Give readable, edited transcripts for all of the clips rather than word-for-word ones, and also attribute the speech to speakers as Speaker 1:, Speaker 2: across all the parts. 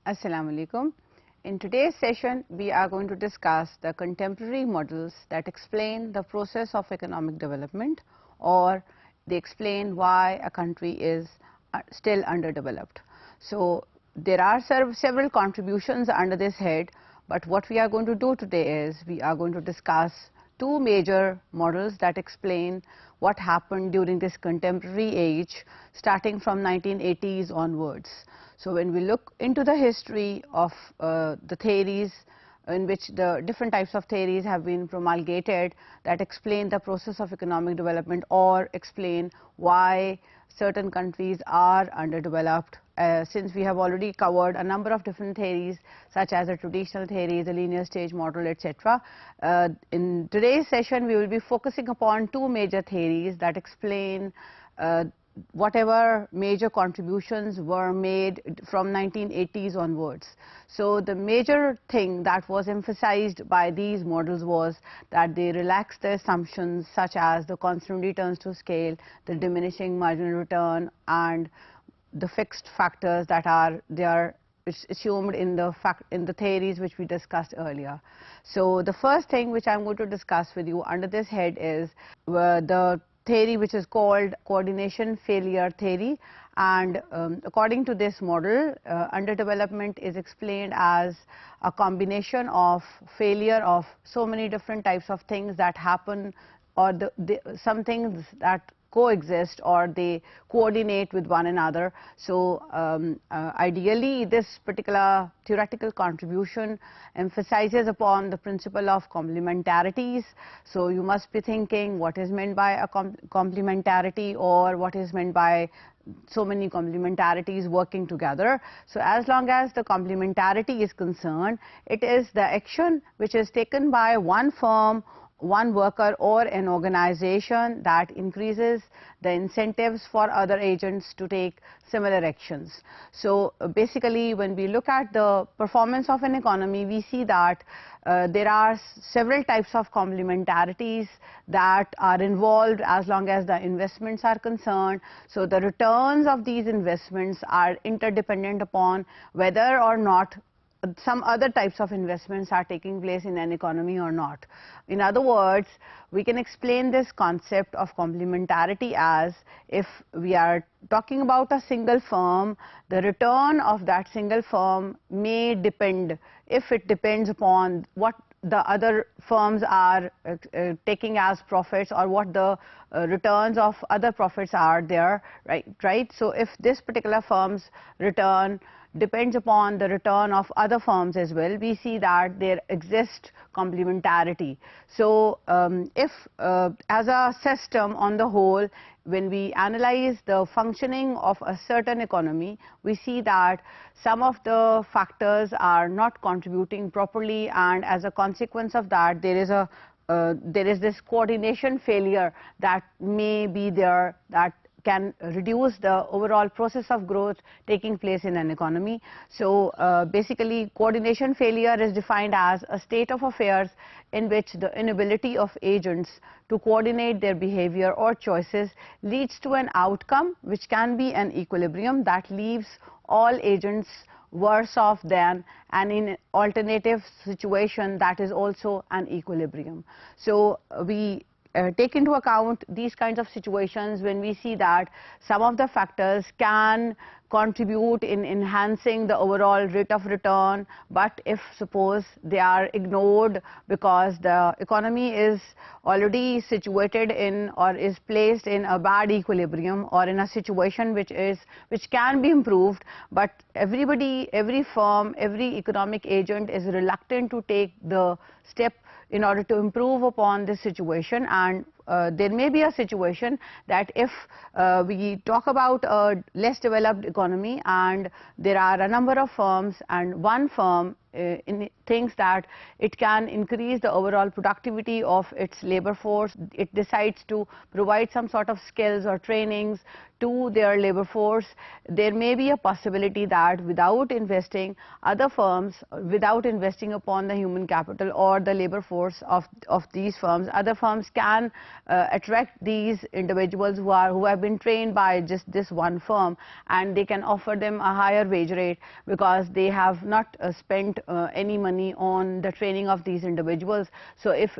Speaker 1: Assalamu alaikum. In today's session, we are going to discuss the contemporary models that explain the process of economic development, or they explain why a country is still underdeveloped. So there are several contributions under this head, but what we are going to do today is we are going to discuss two major models that explain what happened during this contemporary age starting from 1980s onwards. So when we look into the history of the theories in which the different types of theories have been promulgated that explain the process of economic development or explain why certain countries are underdeveloped, since we have already covered a number of different theories such as the traditional theories, the linear stage model, etc. In today's session, we will be focusing upon two major theories that explain whatever major contributions were made from 1980s onwards. So the major thing that was emphasized by these models was that they relaxed the assumptions such as the constant returns to scale, the diminishing marginal return, and the fixed factors that are assumed in the theories which we discussed earlier. So the first thing which I'm going to discuss with you under this head is the theory which is called coordination failure theory, and according to this model, underdevelopment is explained as a combination of failure of so many different types of things that happen, or some things that coexist or they coordinate with one another. So ideally this particular theoretical contribution emphasizes upon the principle of complementarities. So you must be thinking what is meant by a complementarity, or what is meant by so many complementarities working together. So as long as the complementarity is concerned, it is the action which is taken by one firm, one worker, or an organization that increases the incentives for other agents to take similar actions. So basically when we look at the performance of an economy, we see that there are several types of complementarities that are involved as long as the investments are concerned. So the returns of these investments are interdependent upon whether or not some other types of investments are taking place in an economy or not. In other words, we can explain this concept of complementarity as, if we are talking about a single firm, the return of that single firm may depend, if it depends upon what the other firms are taking as profits, or what the returns of other profits are there, right? So if this particular firm's return depends upon the return of other firms as well, we see that there exists complementarity. So if as a system on the whole, when we analyze the functioning of a certain economy, we see that some of the factors are not contributing properly, and as a consequence of that, there is this coordination failure that may be there, that can reduce the overall process of growth taking place in an economy. So basically coordination failure is defined as a state of affairs in which the inability of agents to coordinate their behavior or choices leads to an outcome which can be an equilibrium that leaves all agents worse off than an in alternative situation that is also an equilibrium. So we take into account these kinds of situations when we see that some of the factors can contribute in enhancing the overall rate of return, but if suppose they are ignored because the economy is already situated in or is placed in a bad equilibrium, or in a situation which can be improved, but every firm, every economic agent is reluctant to take the step in order to improve upon this situation. And there may be a situation that if we talk about a less developed economy and there are a number of firms, and one firm thinks that it can increase the overall productivity of its labor force, it decides to provide some sort of skills or trainings to their labor force, there may be a possibility that without investing, other firms, without investing upon the human capital or the labor force of these firms, other firms can attract these individuals who have been trained by just this one firm, and they can offer them a higher wage rate because they have not spent any money on the training of these individuals. So if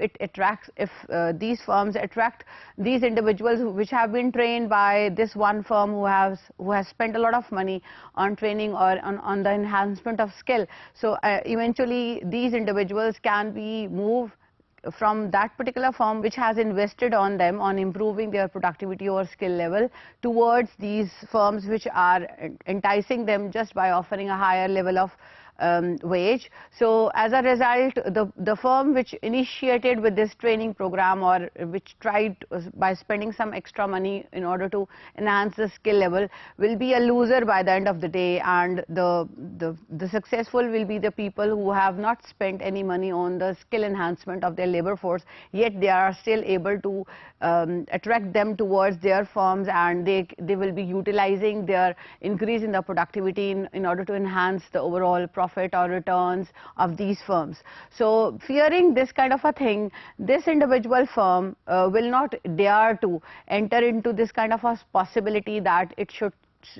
Speaker 1: these firms attract these individuals which have been trained by this one firm who has spent a lot of money on training or on the enhancement of skill, so eventually these individuals can be moved from that particular firm which has invested on them on improving their productivity or skill level towards these firms which are enticing them just by offering a higher level of wage. So as a result, the firm which initiated with this training program, or which tried by spending some extra money in order to enhance the skill level, will be a loser by the end of the day, and the successful will be the people who have not spent any money on the skill enhancement of their labor force, yet they are still able to attract them towards their firms, and they will be utilizing their increase in the productivity in order to enhance the overall profit or returns of these firms. So fearing this kind of a thing, this individual firm will not dare to enter into this kind of a possibility that it should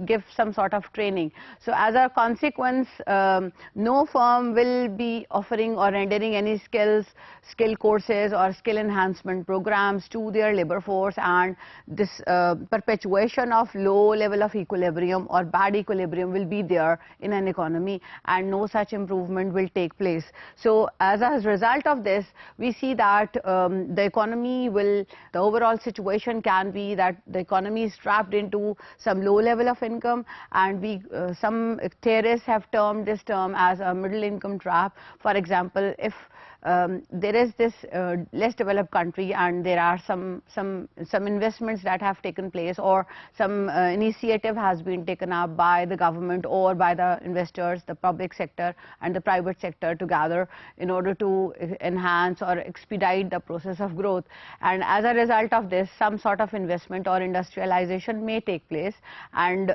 Speaker 1: give some sort of training. So as a consequence, no firm will be offering or rendering any skill courses or skill enhancement programs to their labor force, and this perpetuation of low level of equilibrium or bad equilibrium will be there in an economy, and no such improvement will take place. So as a result of this, we see that the overall situation can be that the economy is trapped into some low level of income, and some theorists have termed this term as a middle income trap. For example, if there is this less developed country and there are some investments that have taken place, or some initiative has been taken up by the government or by the investors, the public sector and the private sector together, in order to enhance or expedite the process of growth, and as a result of this, some sort of investment or industrialization may take place, and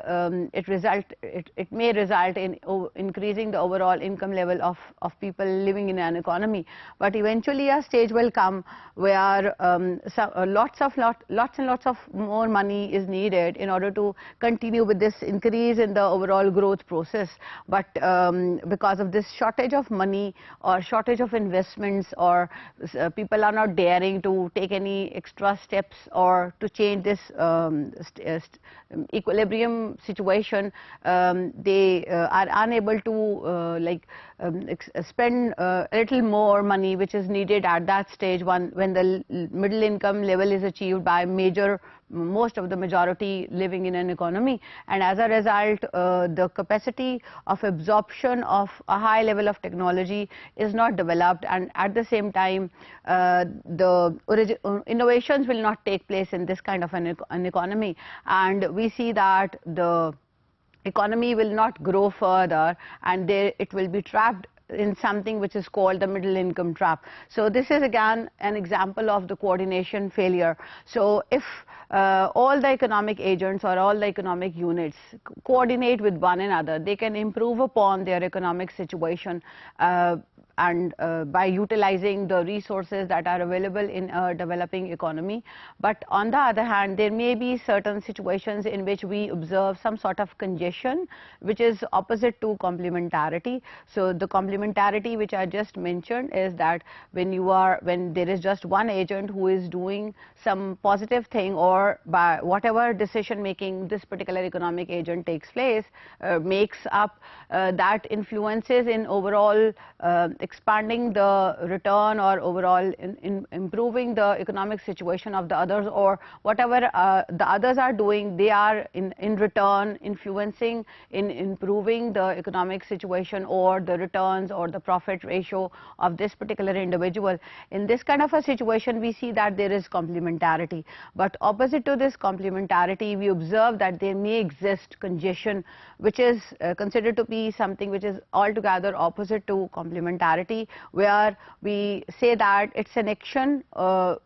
Speaker 1: it may result in increasing the overall income level of people living in an economy. But eventually a stage will come where lots and lots of more money is needed in order to continue with this increase in the overall growth process. But because of this shortage of money or shortage of investments, or people are not daring to take any extra steps or to change this equilibrium situation, they are unable to spend a little more money which is needed at that stage when the middle income level is achieved by most of the majority living in an economy, and as a result the capacity of absorption of a high level of technology is not developed, and at the same time the innovations will not take place in this kind of an economy, and we see that the economy will not grow further, and it will be trapped in something which is called the middle income trap. So this is again an example of the coordination failure. So if all the economic agents or all the economic units coordinate with one another, they can improve upon their economic situation and by utilizing the resources that are available in a developing economy. But on the other hand, there may be certain situations in which we observe some sort of congestion, which is opposite to complementarity. So the complementarity which I just mentioned is that when there is just one agent who is doing some positive thing, or by whatever decision making this particular economic agent makes up, that influences in overall expanding the return or overall in improving the economic situation of the others, or whatever the others are doing, they are in return influencing in improving the economic situation or the returns or the profit ratio of this particular individual. In this kind of a situation, we see that there is complementarity, but opposite to this complementarity, we observe that there may exist congestion, which is considered to be something which is altogether opposite to complementarity. similarity, where we say that it's an action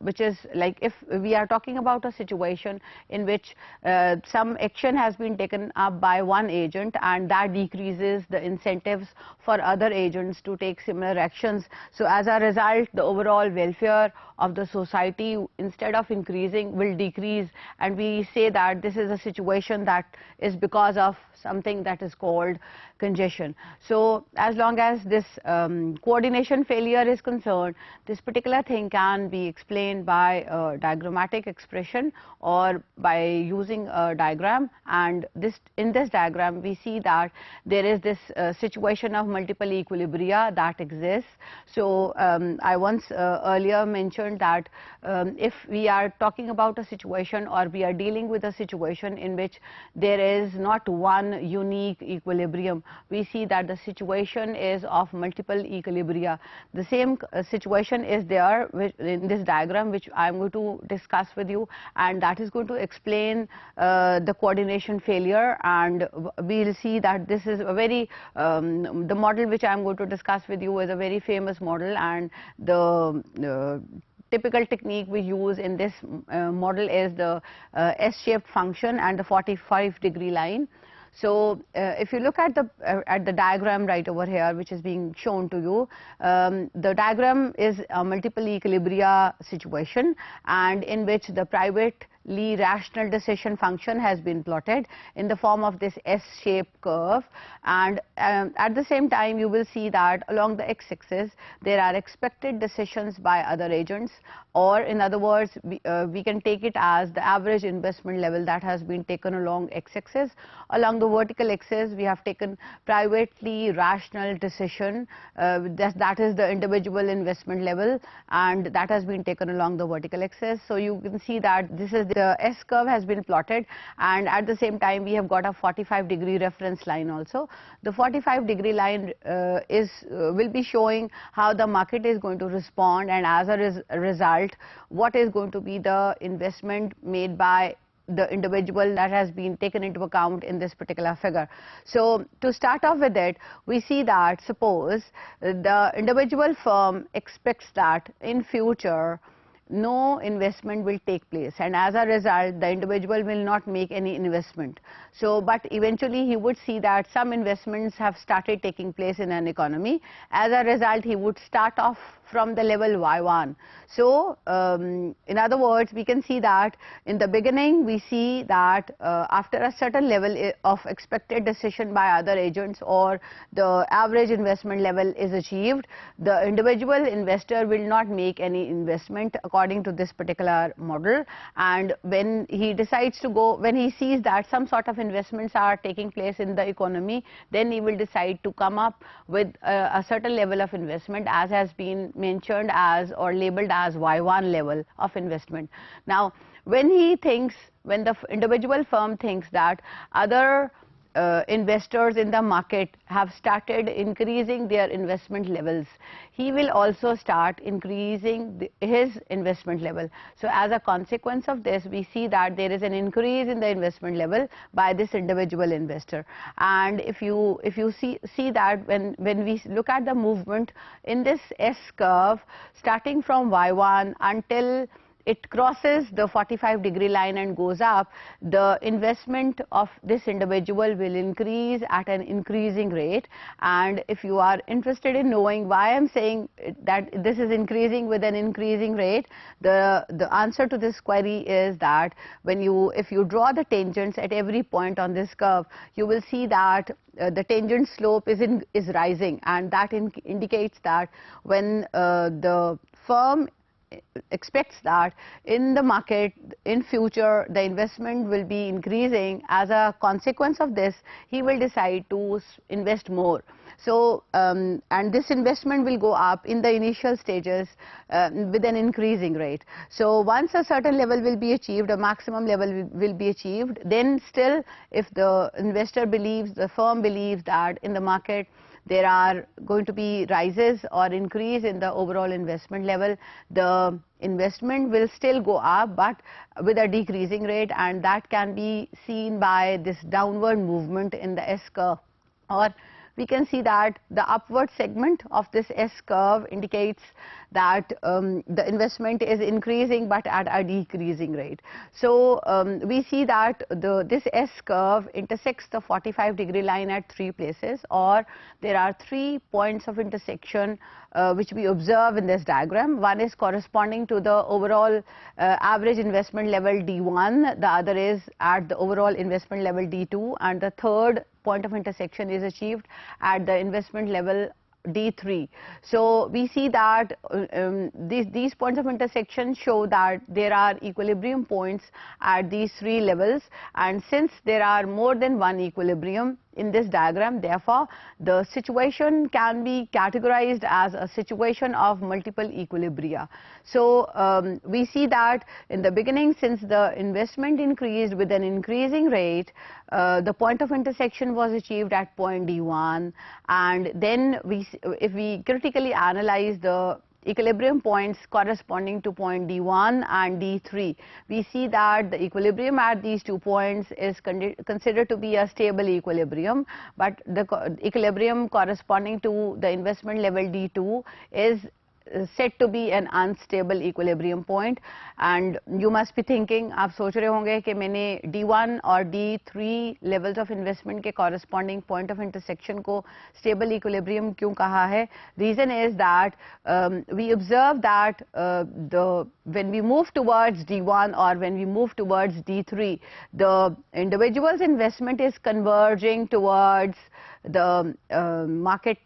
Speaker 1: which is like, if we are talking about a situation in which some action has been taken up by one agent and that decreases the incentives for other agents to take similar actions. So as a result, the overall welfare of the society, instead of increasing, will decrease, and we say that this is a situation that is because of something that is called congestion. So as long as this coordination failure is concerned, this particular thing can be explained by a diagrammatic expression or by using a diagram. And in this diagram we see that there is this situation of multiple equilibria that exists. So I once earlier mentioned that if we are talking about a situation, or we are dealing with a situation in which there is not one unique equilibrium, we see that the situation is of multiple equilibria. The same situation is there in this diagram, which I am going to discuss with you, and that is going to explain the coordination failure. And we will see that this is a very the model which I am going to discuss with you is a very famous model, and the typical technique we use in this model is the S-shaped function and the 45-degree line. So if you look at the diagram right over here, which is being shown to you, the diagram is a multiple equilibria situation, and in which the privately rational decision function has been plotted in the form of this S-shaped curve. And at the same time, you will see that along the x-axis there are expected decisions by other agents, or in other words, we can take it as the average investment level that has been taken along x-axis. Along the vertical axis, we have taken privately rational decision, that is the individual investment level, and that has been taken along the vertical axis. So you can see that this is the S curve has been plotted, and at the same time we have got a 45-degree reference line also. The 45-degree line will be showing how the market is going to respond, and as a result, what is going to be the investment made by the individual that has been taken into account in this particular figure. So to start off with it, we see that suppose the individual firm expects that in future no investment will take place, and as a result the individual will not make any investment. So but eventually he would see that some investments have started taking place in an economy. As a result, he would start off from the level y1. So in other words, we can see that in the beginning we see that after a certain level of expected decision by other agents, or the average investment level is achieved, the individual investor will not make any investment according to this particular model. And when he decides to go, when he sees that some sort of investments are taking place in the economy, then he will decide to come up with a certain level of investment, as has been mentioned as or labeled as Y1 level of investment. Now when the individual firm thinks that other investors in the market have started increasing their investment levels, he will also start increasing his investment level. So as a consequence of this, we see that there is an increase in the investment level by this individual investor. And if you see that when we look at the movement in this S curve, starting from Y1 until it crosses the 45-degree line and goes up, the investment of this individual will increase at an increasing rate. And if you are interested in knowing why I am saying that this is increasing with an increasing rate, the answer to this query is that if you draw the tangents at every point on this curve, you will see that the tangent slope is rising, and that indicates that when the firm expects that in the market in future the investment will be increasing, as a consequence of this he will decide to invest more. So and this investment will go up in the initial stages with an increasing rate. So once a certain level will be achieved, a maximum level will be achieved, then still if the investor believes, the firm believes that in the market there are going to be rises or increase in the overall investment level, the investment will still go up but with a decreasing rate, and that can be seen by this downward movement in the S curve, or we can see that the upward segment of this S curve indicates that the investment is increasing but at a decreasing rate. So we see that this S curve intersects the 45-degree line at 3 places, or there are 3 points of intersection which we observe in this diagram. One is corresponding to the overall average investment level D1, the other is at the overall investment level D2, and the third point of intersection is achieved at the investment level D3. So we see that these points of intersection show that there are equilibrium points at these 3 levels, and since there are more than one equilibrium in this diagram, therefore the situation can be categorized as a situation of multiple equilibria. So we see that in the beginning, since the investment increased with an increasing rate, the point of intersection was achieved at point D1, and then if we critically analyze the equilibrium points corresponding to point D1 and D3, we see that the equilibrium at these 2 points is considered to be a stable equilibrium, but the equilibrium corresponding to the investment level D2 is said to be an unstable equilibrium point. And you must be thinking, आप सोच रहे होंगे कि मैंने D1 और D3 levels of investment के corresponding point of intersection को stable equilibrium क्यों कहा है? Reason is that we observe that when we move towards D1 or when we move towards D3, the individual's investment is converging towards the market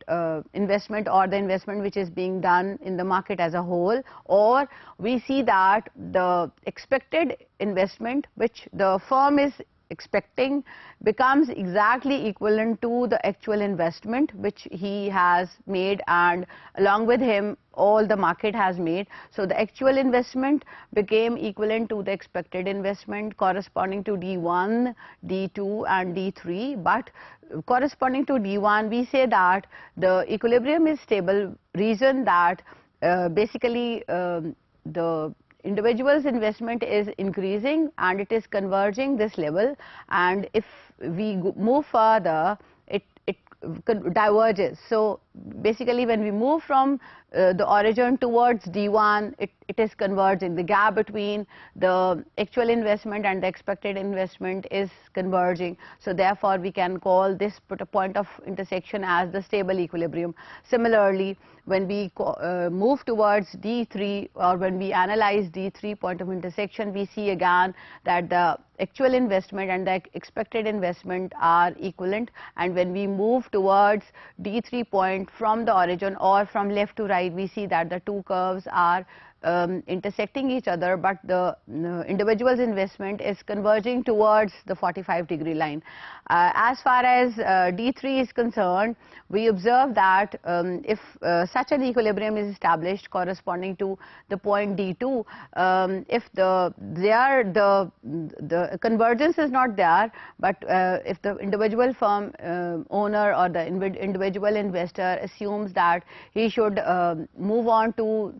Speaker 1: investment, or the investment which is being done in the market as a whole, or we see that the expected investment which the firm is expecting becomes exactly equivalent to the actual investment which he has made, and along with him all the market has made. So the actual investment became equivalent to the expected investment corresponding to D1, D2 and D3, but corresponding to D1 we say that the equilibrium is stable. Reason that basically the individual's investment is increasing and it is converging this level, and if we move further it diverges. So basically when we move from the origin towards D1, it is converging. The gap between the actual investment and the expected investment is converging. So therefore we can call this point of intersection as the stable equilibrium. Similarly, when we move towards D3, or when we analyze D3 point of intersection, we see again that the actual investment and the expected investment are equivalent, and when we move towards D3 point from the origin or from left to right, we see that the two curves are intersecting each other, but the individual's investment is converging towards the 45-degree line. As far as D3 is concerned, we observe that if such an equilibrium is established corresponding to the point D2, if the convergence is not there, but if the individual firm owner or the individual investor assumes that he should move on to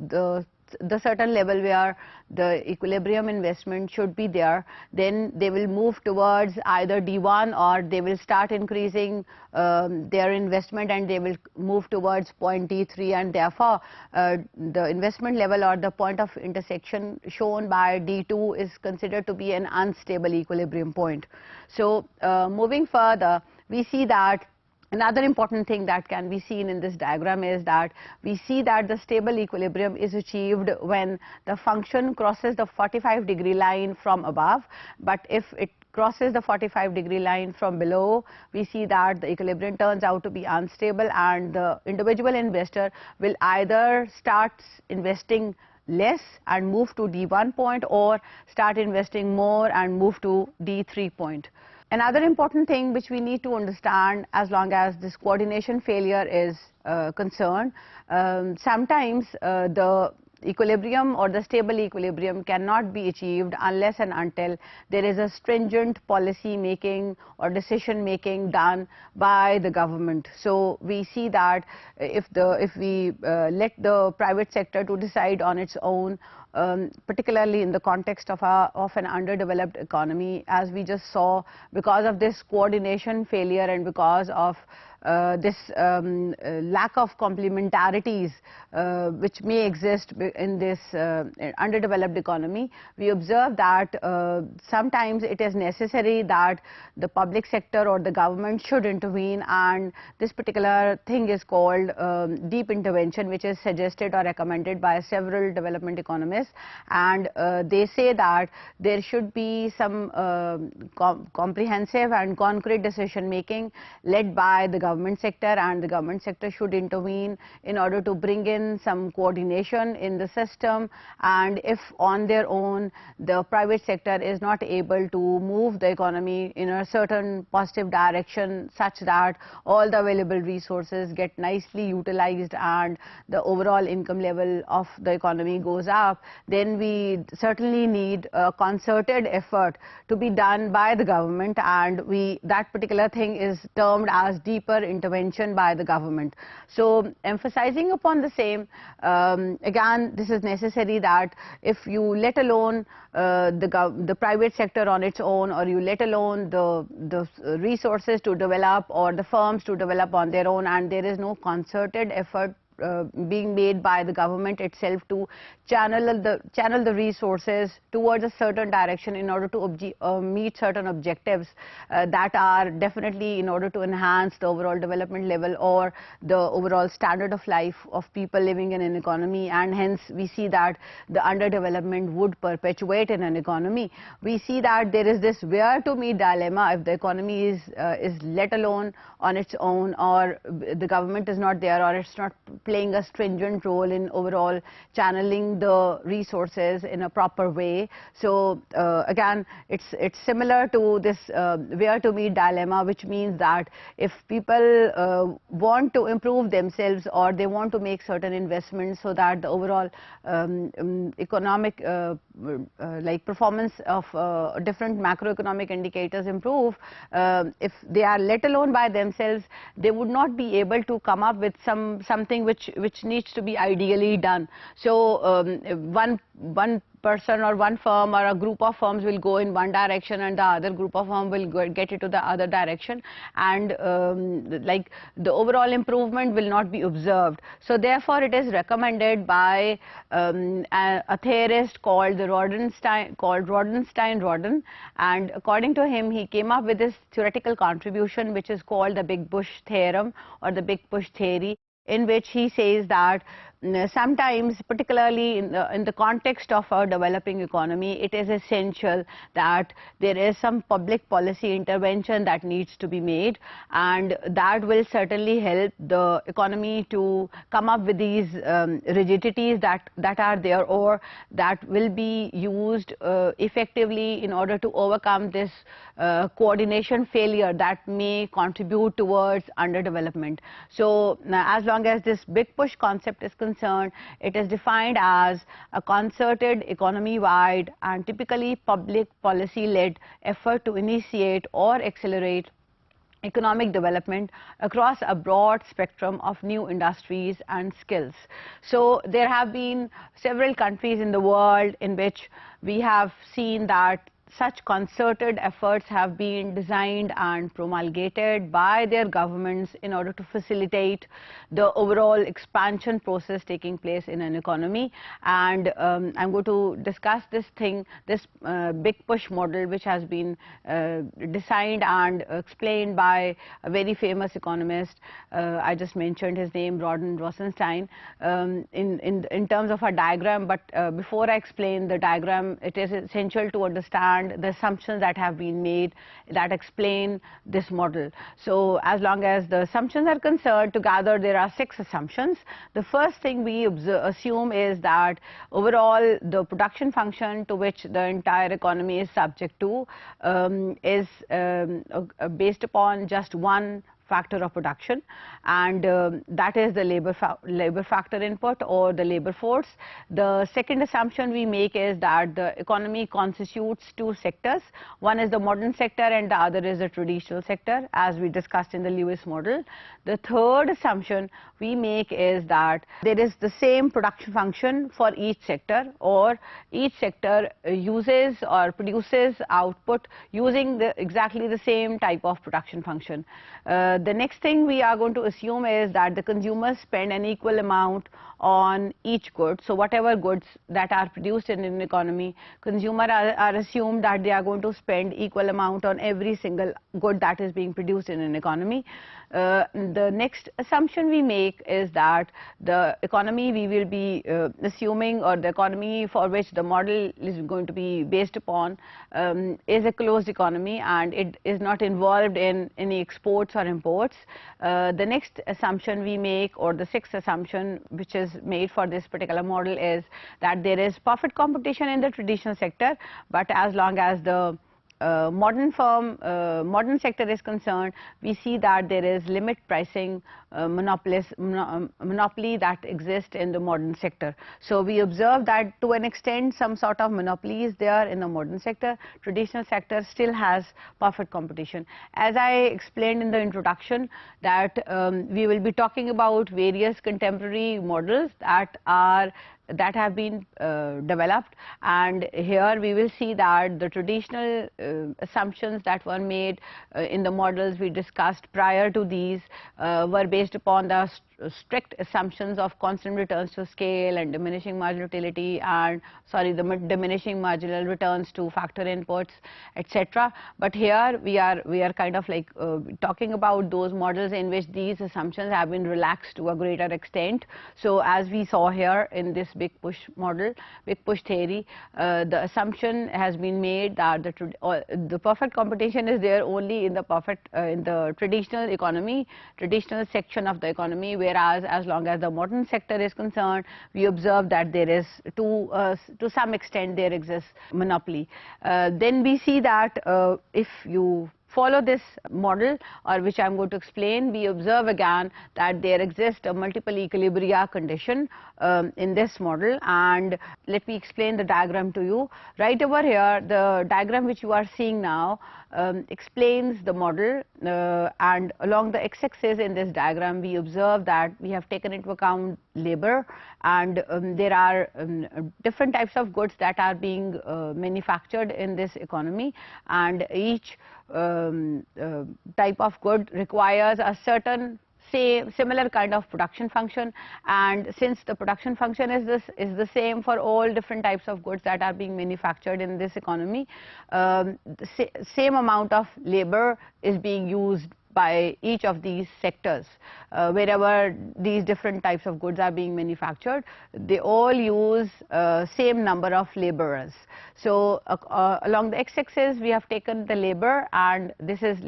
Speaker 1: the certain level where the equilibrium investment should be there, then they will move towards either D1 or they will start increasing their investment and they will move towards point D3, and therefore the investment level or the point of intersection shown by D2 is considered to be an unstable equilibrium point. So moving further, we see that another important thing that can be seen in this diagram is that we see that the stable equilibrium is achieved when the function crosses the 45-degree line from above, but if it crosses the 45-degree line from below, we see that the equilibrium turns out to be unstable, and the individual investor will either start investing less and move to D1 point, or start investing more and move to D3 point. Another important thing which we need to understand as long as this coordination failure is concerned, sometimes the equilibrium or the stable equilibrium cannot be achieved unless and until there is a stringent policy making or decision making done by the government. So we see that if we let the private sector to decide on its own, particularly in the context of an underdeveloped economy, as we just saw, because of this coordination failure and because of this lack of complementarities which may exist in this underdeveloped economy, we observe that sometimes it is necessary that the public sector or the government should intervene, and this particular thing is called deep intervention, which is suggested or recommended by several development economists. And they say that there should be some comprehensive and concrete decision making led by the government sector, and the government sector should intervene in order to bring in some coordination in the system. And if on their own the private sector is not able to move the economy in a certain positive direction such that all the available resources get nicely utilized and the overall income level of the economy goes up, then we certainly need a concerted effort to be done by the government, and that particular thing is termed as deeper intervention by the government. So emphasizing upon the same, again, this is necessary that if you let alone the private sector on its own, or you let alone the resources to develop or the firms to develop on their own, and there is no concerted effort being made by the government itself to channel the resources towards a certain direction in order to meet certain objectives that are definitely in order to enhance the overall development level or the overall standard of life of people living in an economy, and hence we see that the underdevelopment would perpetuate in an economy. We see that there is this where to meet dilemma if the economy is let alone on its own, or the government is not there, or it's not playing a stringent role in overall channeling the resources in a proper way. So again, it's similar to this where to meet dilemma, which means that if people want to improve themselves or they want to make certain investments so that the overall economic like performance of different macroeconomic indicators improve, if they are let alone by themselves, they would not be able to come up with something which needs to be ideally done. So one person or one firm or a group of firms will go in one direction and the other group of firms will get into the other direction, and like the overall improvement will not be observed. So therefore it is recommended by a theorist called Rodenstein-Rodin, and according to him, he came up with this theoretical contribution which is called the Big Push theorem or the Big Push theory, in which he says that sometimes, particularly in the context of a developing economy, it is essential that there is some public policy intervention that needs to be made, and that will certainly help the economy to come up with these rigidities that are there, or that will be used effectively in order to overcome this coordination failure that may contribute towards underdevelopment. So as long as this big push concept is concerned, it is defined as a concerted economy-wide and typically public policy-led effort to initiate or accelerate economic development across a broad spectrum of new industries and skills. So there have been several countries in the world in which we have seen that such concerted efforts have been designed and promulgated by their governments in order to facilitate the overall expansion process taking place in an economy. And I'm going to discuss this big push model, which has been designed and explained by a very famous economist. I just mentioned his name, Rodenstein, in terms of a diagram. But before I explain the diagram, it is essential to understand the assumptions that have been made that explain this model. So as long as the assumptions are concerned, together there are 6 assumptions. The first thing we assume is that overall the production function to which the entire economy is subject to is based upon just one factor of production, and that is the labor factor input or the labor force. The second assumption we make is that the economy constitutes 2 sectors. One is the modern sector and the other is the traditional sector, as we discussed in the Lewis model. The third assumption we make is that there is the same production function for each sector, or each sector uses or produces output using exactly the same type of production function. The next thing we are going to assume is that the consumers spend an equal amount on each good. So whatever goods that are produced in an economy, consumers are assumed that they are going to spend equal amount on every single good that is being produced in an economy. The next assumption we make is that the economy we will be assuming, or the economy for which the model is going to be based upon, is a closed economy and it is not involved in any exports or imports. The next assumption we make, or the sixth assumption which is made for this particular model, is that there is perfect competition in the traditional sector, but as long as the modern sector is concerned, we see that there is limit pricing monopoly that exists in the modern sector. So we observe that to an extent some sort of monopoly is there in the modern sector. Traditional sector still has perfect competition. As I explained in the introduction, that we will be talking about various contemporary models that have been developed, and here we will see that the traditional assumptions that were made in the models we discussed prior to these were based upon the strict assumptions of constant returns to scale and diminishing marginal utility, and the diminishing marginal returns to factor inputs, etc. But here we are kind of like talking about those models in which these assumptions have been relaxed to a greater extent. So as we saw here in this big push model, big push theory, the assumption has been made that the perfect competition is there only in the traditional economy, traditional section of the economy, whereas as long as the modern sector is concerned, we observe that there is to some extent there exists monopoly. Then we see that if you follow this model, or which I am going to explain, we observe again that there exists a multiple equilibria condition in this model, and let me explain the diagram to you. Right over here, the diagram which you are seeing now explains the model, and along the x-axis in this diagram we observe that we have taken into account labor, and there are different types of goods that are being manufactured in this economy, and each type of good requires a certain similar kind of production function, and since the production function is the same for all different types of goods that are being manufactured in this economy, the same amount of labor is being used by each of these sectors. Wherever these different types of goods are being manufactured, they all use same number of laborers. So along the x-axis we have taken the labor, and this is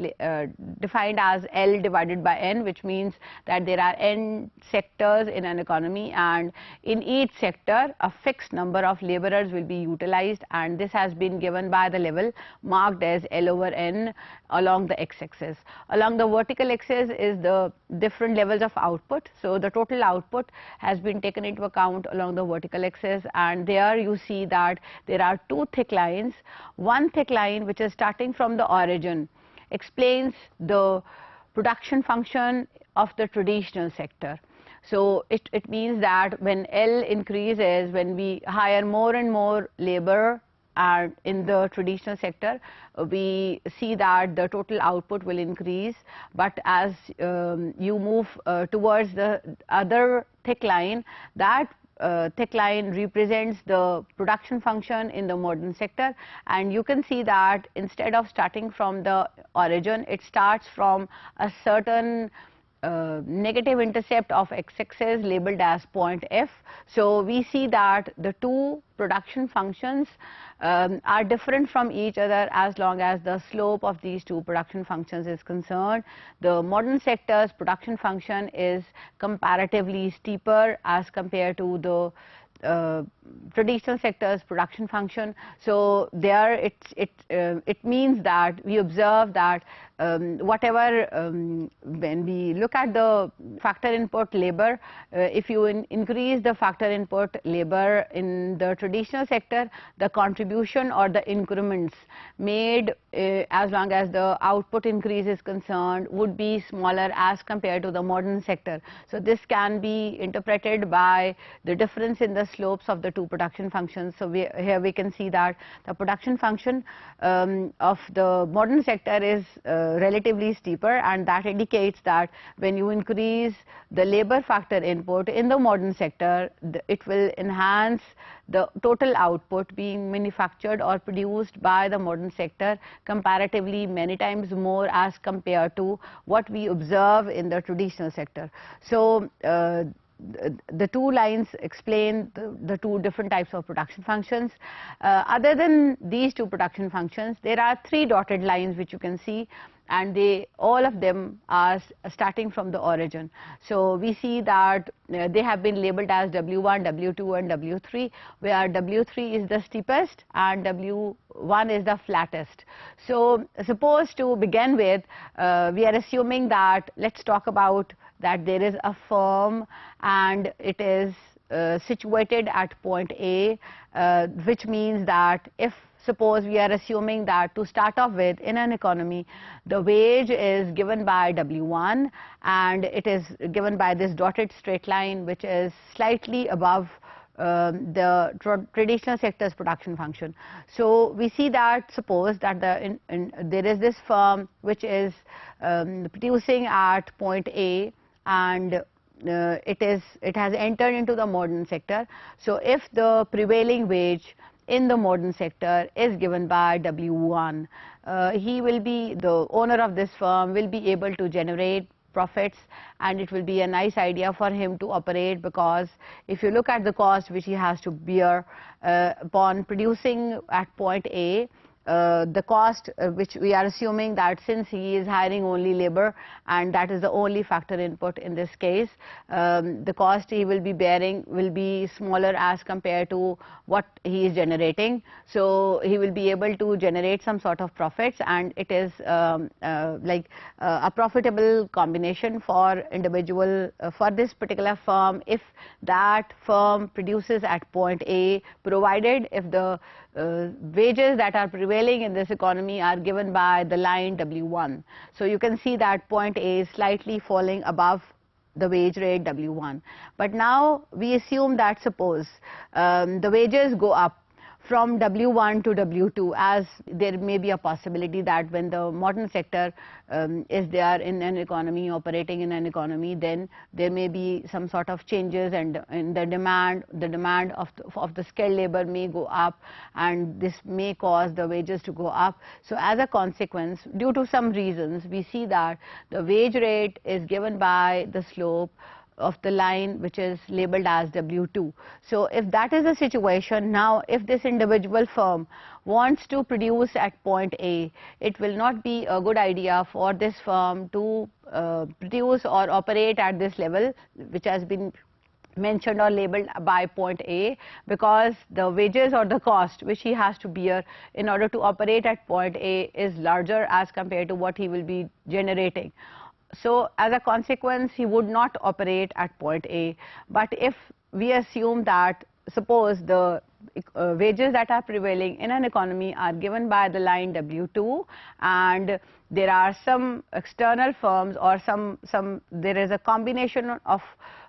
Speaker 1: defined as L divided by N, which means that there are N sectors in an economy, and in each sector a fixed number of laborers will be utilized, and this has been given by the level marked as L over N along the x-axis. Along the vertical axis is the different levels of output. So the total output has been taken into account along the vertical axis, and there you see that there are two thick lines. One thick line, which is starting from the origin, explains the production function of the traditional sector. So it means that when L increases, when we hire more and more labor and in the traditional sector, we see that the total output will increase, but as you move towards the other thick line, that thick line represents the production function in the modern sector, and you can see that instead of starting from the origin, it starts from a certain negative intercept of x-axis labeled as point F. So we see that the two production functions are different from each other as long as the slope of these two production functions is concerned. The modern sector's production function is comparatively steeper as compared to the traditional sector's production function. So there it means that we observe that whatever when we look at the factor input labor, if you increase the factor input labor in the traditional sector, the contribution or the increments made as long as the output increase is concerned would be smaller as compared to the modern sector. So this can be interpreted by the difference in the slopes of the two production functions. So here we can see that the production function of the modern sector is relatively steeper, and that indicates that when you increase the labor factor input in the modern sector, it will enhance the total output being manufactured or produced by the modern sector comparatively many times more as compared to what we observe in the traditional sector. So the two lines explain the two different types of production functions. Other than these two production functions, there are three dotted lines which you can see, and all of them are starting from the origin. So we see that they have been labeled as W1, W2 and W3, where W3 is the steepest and W1 is the flattest. So suppose to begin with, we are assuming that, let's talk about that there is a firm and it is situated at point A, which means that if suppose we are assuming that to start off with in an economy, the wage is given by W1 and it is given by this dotted straight line which is slightly above the traditional sector's production function. So we see that suppose that there is this firm which is producing at point A, and it has entered into the modern sector. So if the prevailing wage in the modern sector is given by W1, he will be, the owner of this firm will be able to generate profits, and it will be a nice idea for him to operate, because if you look at the cost which he has to bear upon producing at point A, the cost which we are assuming that since he is hiring only labor and that is the only factor input in this case, the cost he will be bearing will be smaller as compared to what he is generating. So he will be able to generate some sort of profits, and it is like a profitable combination for individual for this particular firm if that firm produces at point A, provided if the wages that are prevailing in this economy are given by the line W1. So you can see that point A is slightly falling above the wage rate W1. But now we assume that suppose the wages go up from W1 to W2, as there may be a possibility that when the modern sector is there in an economy, operating in an economy, then there may be some sort of changes, and in the demand of the skilled labor may go up, and this may cause the wages to go up. So as a consequence, due to some reasons, we see that the wage rate is given by the slope of the line which is labeled as W2. So if that is the situation, now if this individual firm wants to produce at point A, it will not be a good idea for this firm to produce or operate at this level which has been mentioned or labeled by point A, because the wages or the cost which he has to bear in order to operate at point A is larger as compared to what he will be generating. So as a consequence, he would not operate at point A. But if we assume that suppose the wages that are prevailing in an economy are given by the line W2, and there are some external firms or there is a combination of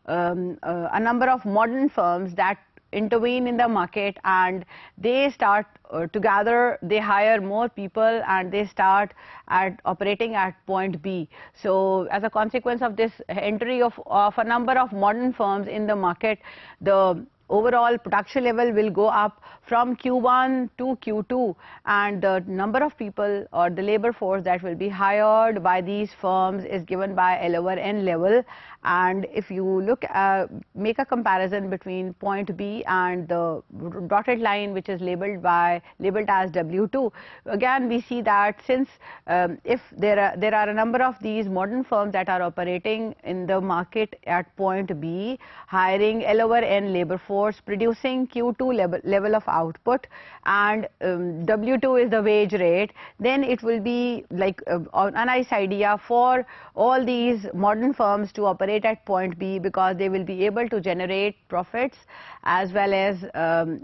Speaker 1: a number of modern firms that intervene in the market, and they start together, they hire more people and they start operating at point B. So as a consequence of this entry of a number of modern firms in the market, the overall production level will go up from Q1 to Q2, and the number of people or the labor force that will be hired by these firms is given by L over N level. And if you look make a comparison between point B and the dotted line which is labeled as W2, again we see that since if there are a number of these modern firms that are operating in the market at point B, hiring L over N labor force, producing Q2 level of output, and W2 is the wage rate, then it will be like a nice idea for all these modern firms to operate at point B, because they will be able to generate profits, as well as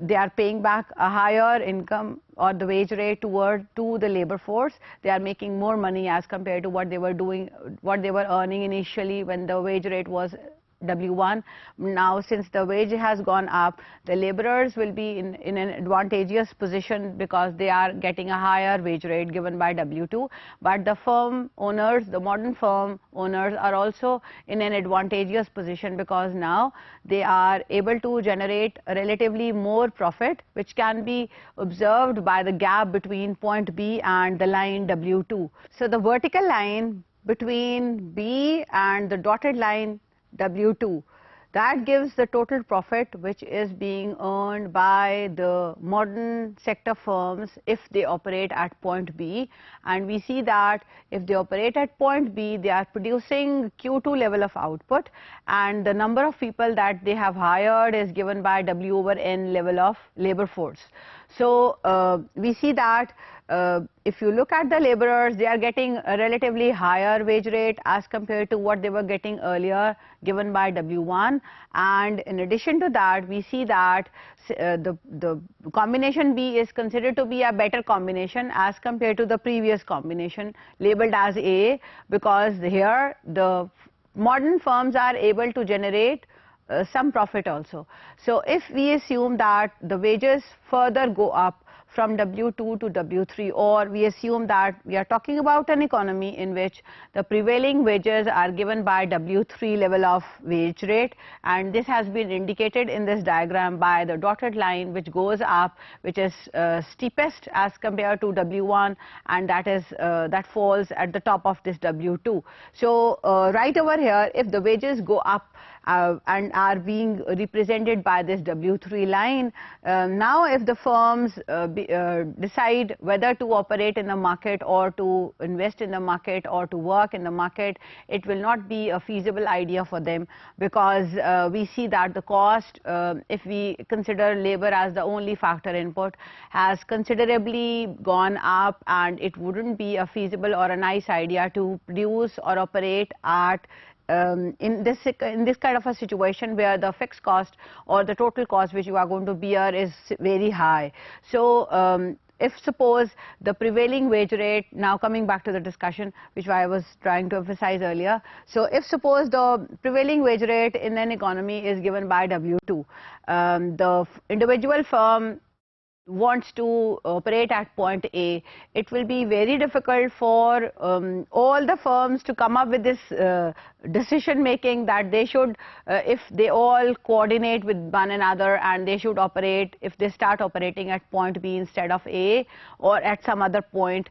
Speaker 1: they are paying back a higher income or the wage rate to the labor force. They are making more money as compared to what they were earning initially when the wage rate was W1. Now, since the wage has gone up, the laborers will be in an advantageous position because they are getting a higher wage rate given by W2. But the firm owners, the modern firm owners, are also in an advantageous position because now they are able to generate relatively more profit, which can be observed by the gap between point B and the line W2. So the vertical line between B and the dotted line W2, that gives the total profit which is being earned by the modern sector firms if they operate at point B. And we see that if they operate at point B, they are producing Q2 level of output, and the number of people that they have hired is given by W over N level of labor force. So we see that if you look at the laborers, they are getting a relatively higher wage rate as compared to what they were getting earlier given by W1. And in addition to that, we see that the combination B is considered to be a better combination as compared to the previous combination labeled as A, because here the modern firms are able to generate some profit also. So if we assume that the wages further go up from W2 to W3, or we assume that we are talking about an economy in which the prevailing wages are given by W3 level of wage rate, and this has been indicated in this diagram by the dotted line which goes up, which is steepest as compared to W1, and that falls at the top of this W2. So right over here, if the wages go up and are being represented by this W3 line, now if the firms decide whether to operate in the market or to invest in the market or to work in the market, it will not be a feasible idea for them, because we see that the cost, if we consider labor as the only factor input, has considerably gone up, and it wouldn't be a feasible or a nice idea to produce or operate at in this kind of a situation where the fixed cost or the total cost which you are going to bear is very high. So if suppose the prevailing wage rate, now coming back to the discussion which I was trying to emphasize earlier, so if suppose the prevailing wage rate in an economy is given by W2, the individual firm wants to operate at point A, it will be very difficult for all the firms to come up with this decision making that they should, if they all coordinate with one another and they should operate, if they start operating at point B instead of A or at some other point,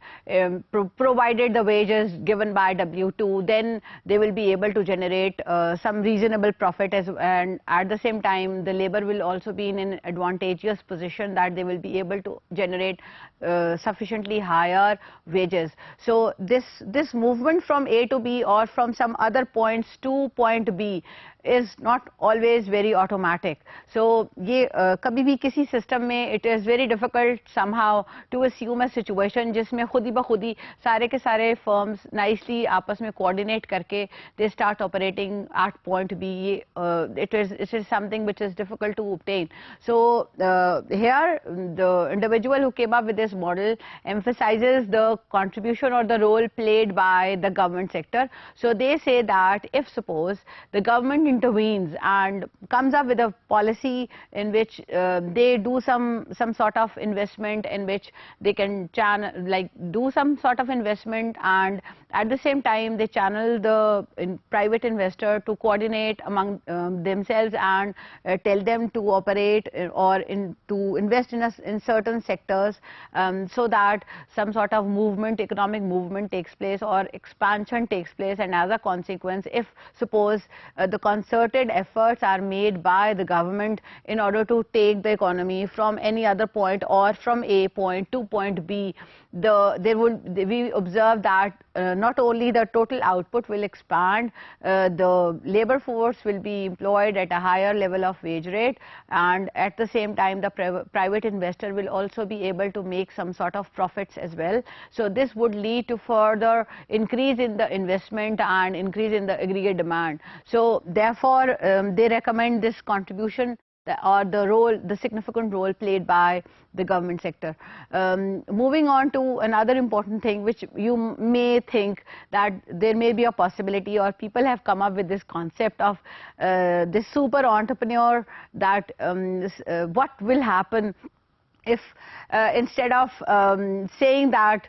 Speaker 1: provided the wages given by W2, then they will be able to generate some reasonable profit, and at the same time the labor will also be in an advantageous position that they will be able to generate sufficiently higher wages. So this movement from A to B or from some other points to point B is not always very automatic. So ये कभी भी किसी system में it is very difficult somehow to assume a situation जिसमें खुद ही बखुद ही सारे के सारे firms nicely आपस में coordinate करके they start operating at point B. It is something which is difficult to obtain. So here the individual who came up with this model emphasizes the contribution or the role played by the government sector. So they say that if suppose the government intervenes and comes up with a policy in which they do some sort of investment, in which they can do some sort of investment, and at the same time they channel the private investor to coordinate among themselves and tell them to operate or to invest in certain sectors, so that some sort of movement, economic movement takes place or expansion takes place, and as a consequence, if suppose the concerted efforts are made by the government in order to take the economy from any other point or from A point to point B, we observe that not only the total output will expand, the labor force will be employed at a higher level of wage rate, and at the same time the private investor will also be able to make some sort of profits as well. So this would lead to further increase in the investment and increase in the aggregate demand. So therefore they recommend this contribution or the significant role played by the government sector. Moving on to another important thing, which you may think that there may be a possibility, or people have come up with this concept of this super entrepreneur, that what will happen if instead of saying that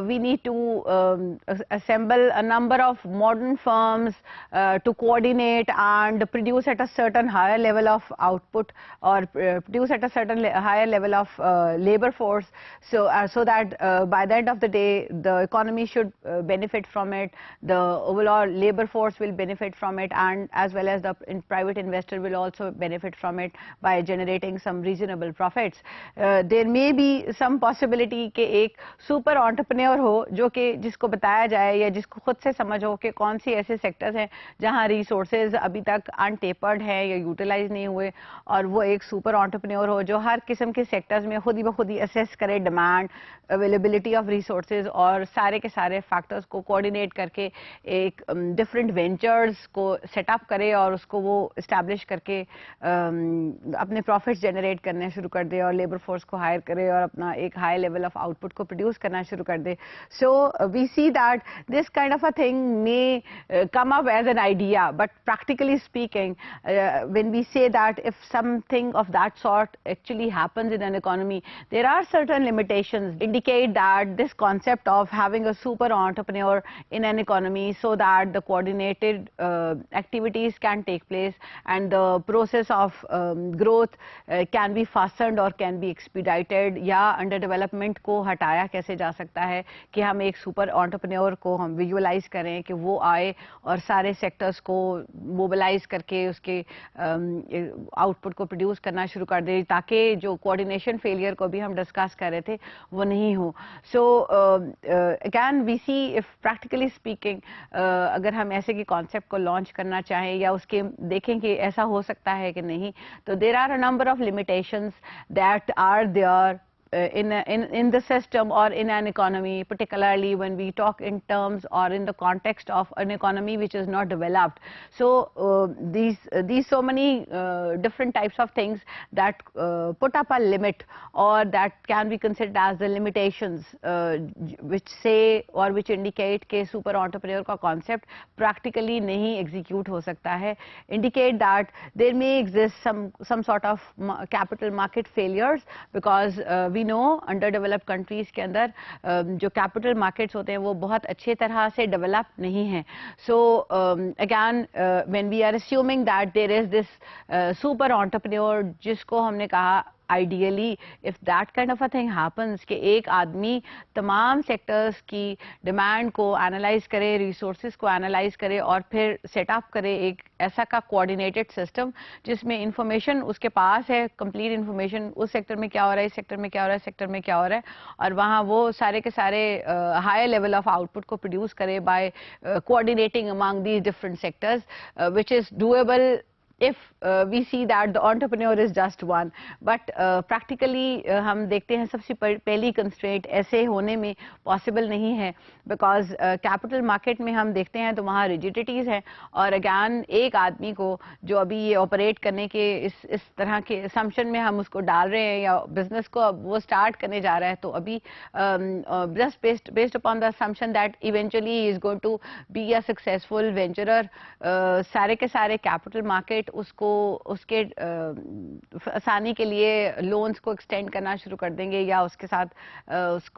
Speaker 1: we need to assemble a number of modern firms to coordinate and produce at a certain higher level of output, or produce at a certain higher level of labor force, so that by the end of the day the economy should benefit from it, the overall labor force will benefit from it, and as well as the private investor will also benefit from it by generating some reasonable profits. There may be some possibility कि एक super entrepreneur हो जो कि जिसको बताया जाए या जिसको खुद से समझ हो कि कौन सी ऐसे सेक्टर्स हैं जहां रिसोर्सेज अभी तक अनटेपर्ड हैं या यूटिलाइज नहीं हुए, और वो एक सुपर एंटरप्रेन्योर हो जो हर किस्म के सेक्टर्स में खुद ही ब खुद ही असेस करे डिमांड, अवेलेबिलिटी ऑफ रिसोर्सेज और सारे के सारे फैक्टर्स को कोऑर्डिनेट करके एक डिफरेंट वेंचर्स को सेटअप करे और उसको वो इस्टेब्लिश करके अपने प्रॉफिट्स जनरेट करने शुरू कर दे और लेबर फोर्स को हायर करे और अपना एक हाई लेवल ऑफ आउटपुट को प्रोड्यूस करना शुरू कर दे. So we see that this kind of a thing may come up as an idea, but practically speaking when we say that if something of that sort actually happens in an economy, there are certain limitations indicate that this concept of having a super entrepreneur in an economy so that the coordinated activities can take place and the process of growth can be fastened or can be expedited, या under development को हटाया कैसे जा सकता है कि हम एक सुपर एंटरप्रेन्योर को हम विजुअलाइज करें कि वो आए और सारे सेक्टर्स को मोबिलाइज करके उसके आउटपुट को प्रोड्यूस करना शुरू कर दे, ताकि जो कोऑर्डिनेशन फेलियर को भी हम डिस्कस कर रहे थे वो नहीं हो. So again we see if practically speaking अगर हम ऐसे के कॉन्सेप्ट को लॉन्च करना चाहें या उसके देखें कि ऐसा हो सकता है कि नहीं, तो there are a number of limitations that are there in the system or in an economy, particularly when we talk in terms or in the context of an economy which is not developed. So these so many different types of things that put up a limit or that can be considered as the limitations which say or which indicate कि super entrepreneur का concept practically नहीं execute हो सकता है, indicate that there may exist some sort of capital market failures, because we know underdeveloped countries के अंदर जो capital markets होते हैं वो बहुत अच्छे तरह से डेवलप नहीं हैं. So again when we are assuming that there is this super entrepreneur, जिसको हमने कहा ideally if that kind of a thing happens कि एक आदमी तमाम सेक्टर्स की डिमांड को एनालाइज करे, रिसोर्सेज को एनालाइज करे और फिर सेटअप करे एक ऐसा का कोऑर्डिनेटेड सिस्टम जिसमें इंफॉर्मेशन उसके पास है, कंप्लीट इंफॉर्मेशन उस सेक्टर में क्या हो रहा है, इस सेक्टर में क्या हो रहा है, सेक्टर में क्या हो रहा है, और वहाँ वो सारे के सारे हायर लेवल ऑफ आउटपुट को प्रोड्यूस करे by coordinating among these different sectors, which is doable if we see that the entrepreneur is just one. But practically हम देखते हैं सबसे पहली constraint ऐसे होने में possible नहीं है, because capital market में हम देखते हैं तो वहाँ rigidities हैं, और again एक आदमी को जो अभी ये operate करने के इस तरह के assumption में हम उसको डाल रहे हैं या business को वो start करने जा रहा है, तो अभी just based upon the assumption that eventually he is going to be a successful venturer, सारे के सारे capital market उसको उसके आसानी के लिए लोन्स को एक्सटेंड करना शुरू कर देंगे या उसके साथ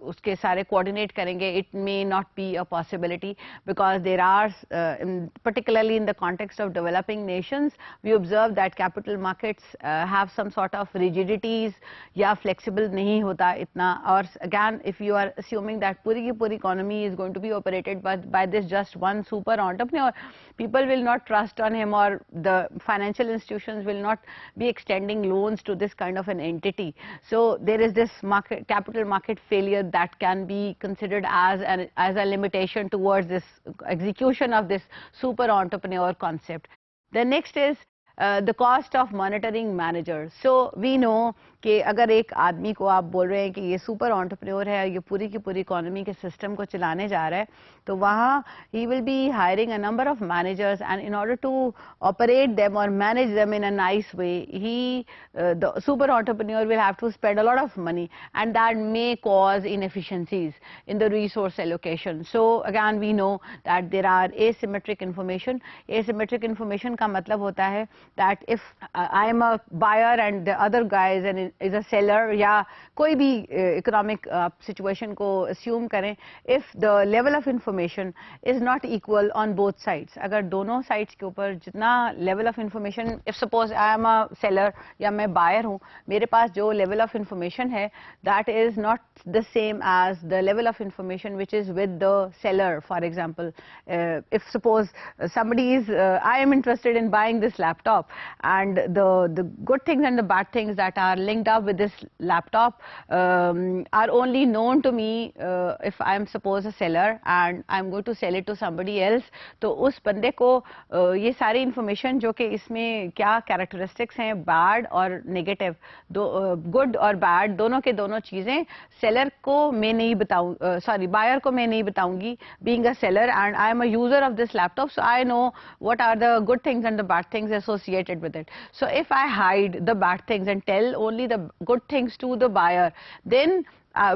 Speaker 1: उसके सारे कोऑर्डिनेट करेंगे. It may not be a possibility, because there are particularly in the context of developing nations we observe that capital markets have some sort of rigidities या flexible नहीं होता इतना. और again if you are assuming that पूरी की पूरी economy is going to be operated by this just one super entrepreneur, people will not trust on him, or the financial institutions will not be extending loans to this kind of an entity. So there is this capital market failure that can be considered as a limitation towards this execution of this super entrepreneur concept. The next is the cost of monitoring managers. So we know कि अगर एक आदमी को आप बोल रहे हैं कि ये सुपर एंटरप्रेन्योर है, ये पूरी की पूरी इकोनॉमी के सिस्टम को चलाने जा रहा है, तो वहाँ he will be hiring a number of managers, and in order to operate them or manage them in a nice way, the super entrepreneur will have to spend a lot of money, and that may cause inefficiencies in the resource allocation. So again we know that there are asymmetric information. Asymmetric information का मतलब होता है that if I am a buyer and the other guy is a seller, या कोई भी economic situation को assume करें, if the level of information is not equal on both sides, अगर दोनों sides के ऊपर जितना level of information, if suppose I am a seller या मैं buyer हूँ, मेरे पास जो level of information है, that is not the same as the level of information which is with the seller. For example, if suppose somebody is, I am interested in buying this laptop, and the good things and the bad things that are linked up with this laptop are only known to me if I am suppose a seller and I am going to sell it to somebody else. तो उस बंदे को ये सारी information जो कि इसमें क्या characteristics हैं, bad और negative, good और bad, दोनों के दोनों चीज़ें seller को मैं नहीं बताऊँ, sorry, buyer को मैं नहीं बताऊँगी, being a seller, and I am a user of this laptop, so I know what are the good things and the bad things associated with it. So if I hide the bad things and tell only the good things to the buyer, then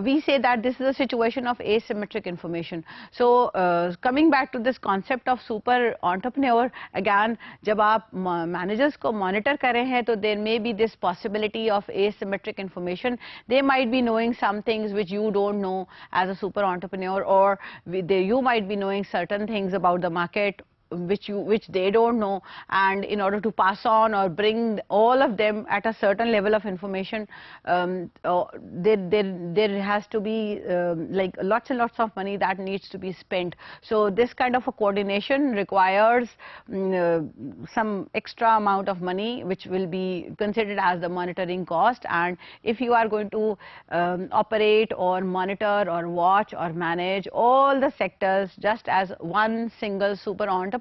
Speaker 1: we say that this is a situation of asymmetric information. So coming back to this concept of super entrepreneur, again जब आप managers को monitor कर रहे हैं, तो there may be this possibility of asymmetric information. They might be knowing some things which you don't know as a super entrepreneur, or you might be knowing certain things about the market which they don't know, and in order to pass on or bring all of them at a certain level of information, there has to be like lots and lots of money that needs to be spent. So this kind of a coordination requires some extra amount of money which will be considered as the monitoring cost. And if you are going to operate or monitor or watch or manage all the sectors just as one single super entrepreneur,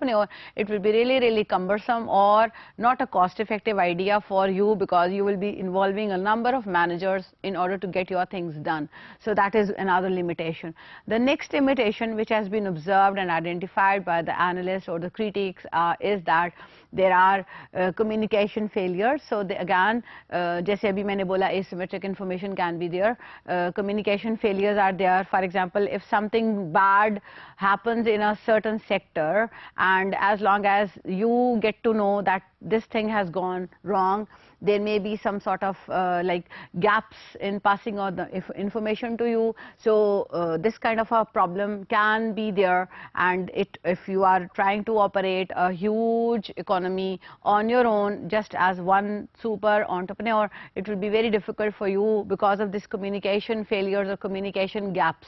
Speaker 1: it will be really cumbersome or not a cost-effective idea for you, because you will be involving a number of managers in order to get your things done. So that is another limitation. The next limitation which has been observed and identified by the analysts or the critics is that there are communication failures. So again, जैसे अभी मैंने बोला, asymmetric information can be there. Communication failures are there. For example, if something bad happens in a certain sector, and as long as you get to know that this thing has gone wrong, there may be some sort of like gaps in passing on the information to you. So this kind of a problem can be there, and if you are trying to operate a huge economy on your own just as one super entrepreneur, it will be very difficult for you because of this communication failures or communication gaps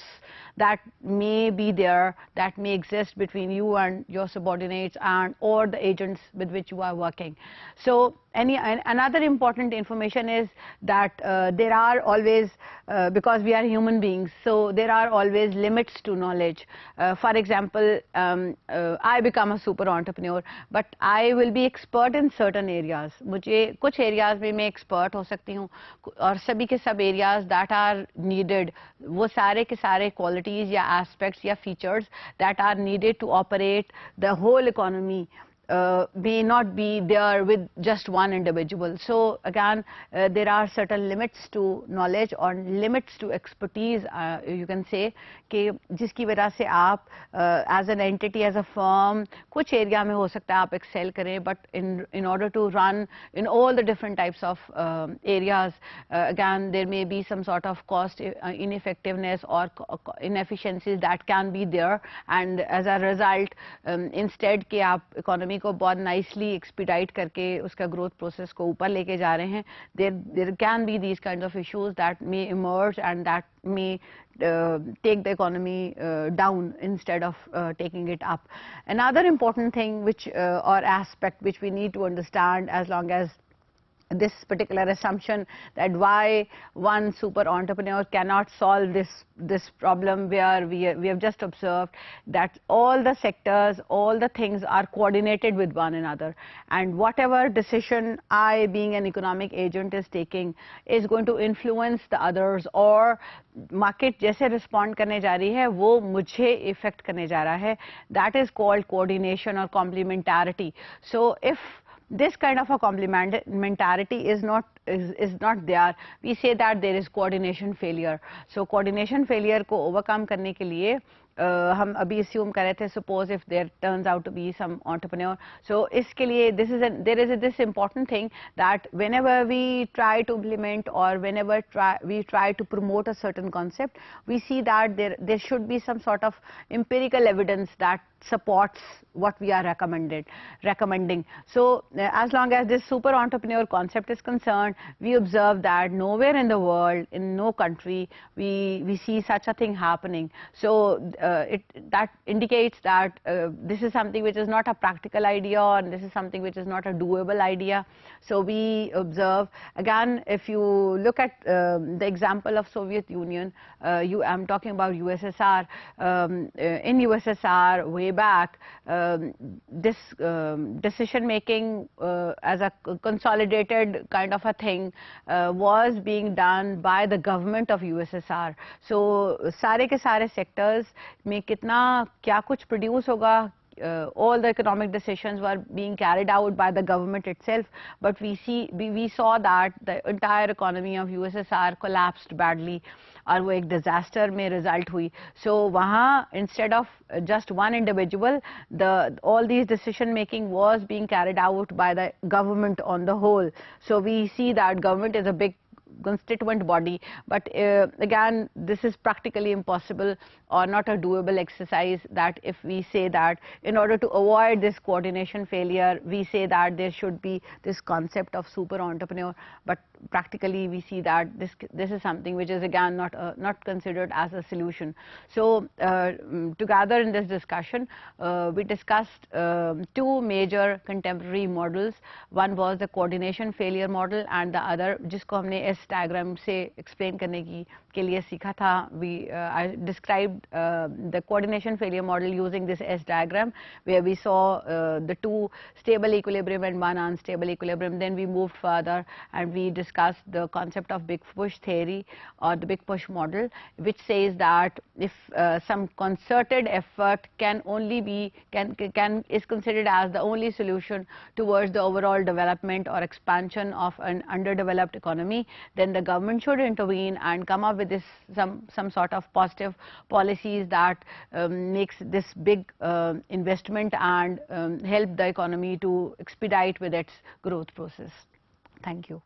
Speaker 1: that may be there, that may exist between you and your subordinates and or the agents with which you are working. So another important information is that there are always, because we are human beings, so there are always limits to knowledge. For example, I become a super entrepreneur, but I will be expert in certain areas. मुझे कुछ areas में मैं expert हो सकती हूँ, और सभी के सब areas that are needed, वो सारे के सारे qualities या aspects या features that are needed to operate the whole economy may not be there with just one individual. So again, there are certain limits to knowledge or limits to expertise, you can say, कि जिसकी वजह से आप as an entity, as a firm, कुछ area में हो सकता है आप excel करें, but in order to run in all the different types of areas, again there may be some sort of cost ineffectiveness or inefficiencies that can be there, and as a result, instead कि आप economy को बहुत nicely expedite करके उसका growth process को ऊपर लेके जा रहे हैं, there can be these kinds of issues that may emerge and that may take the economy down instead of taking it up. Another important thing which or aspect which we need to understand, as long as this particular assumption that why one super entrepreneur cannot solve this problem, where we have just observed that all the sectors, all the things are coordinated with one another, and whatever decision I, being an economic agent, is taking is going to influence the others, or market जैसे respond करने जा रही है वो मुझे affect करने जा रहा है. That is called coordination or complementarity. So if this kind of a complementarity is not there, we say that there is coordination failure. So coordination failure को overcome करने के लिए हम अभी assume कर रहे थे, suppose if there turns out to be some entrepreneur. So इसके लिए there is this important thing that whenever we try to implement or whenever we try to promote a certain concept, we see that there should be some sort of empirical evidence that supports what we are recommending. So as long as this super entrepreneur concept is concerned, we observe that nowhere in the world, in no country, we see such a thing happening. So that indicates that this is something which is not a practical idea, or this is something which is not a doable idea. So we observe, again, if you look at the example of Soviet Union, I'm talking about USSR. In USSR, way back, this decision making as a consolidated kind of a thing was being done by the government of USSR. So सारे के सारे sectors में कितना क्या कुछ produce होगा, all the economic decisions were being carried out by the government itself, but we saw that the entire economy of USSR collapsed badly, और वो एक disaster में result हुई. So वहाँ instead of just one individual, all these decision making was being carried out by the government on the whole. So we see that government is a big constituent body, but again, this is practically impossible or not a doable exercise, that if we say that in order to avoid this coordination failure, we say that there should be this concept of super entrepreneur, but practically we see that this is something which is again not considered as a solution. So together in this discussion, we discussed two major contemporary models. One was the coordination failure model, and the other, जिसको हमने इस diagram से explain करने के लिए सीखा था, I described the coordination failure model using this S diagram, where we saw the two stable equilibrium and one unstable equilibrium. Then we moved further and we discussed the concept of big push theory or the big push model, which says that if some concerted effort is considered as the only solution towards the overall development or expansion of an underdeveloped economy, then the government should intervene and come up with some sort of positive policies that makes this big investment and help the economy to expedite with its growth process. Thank you.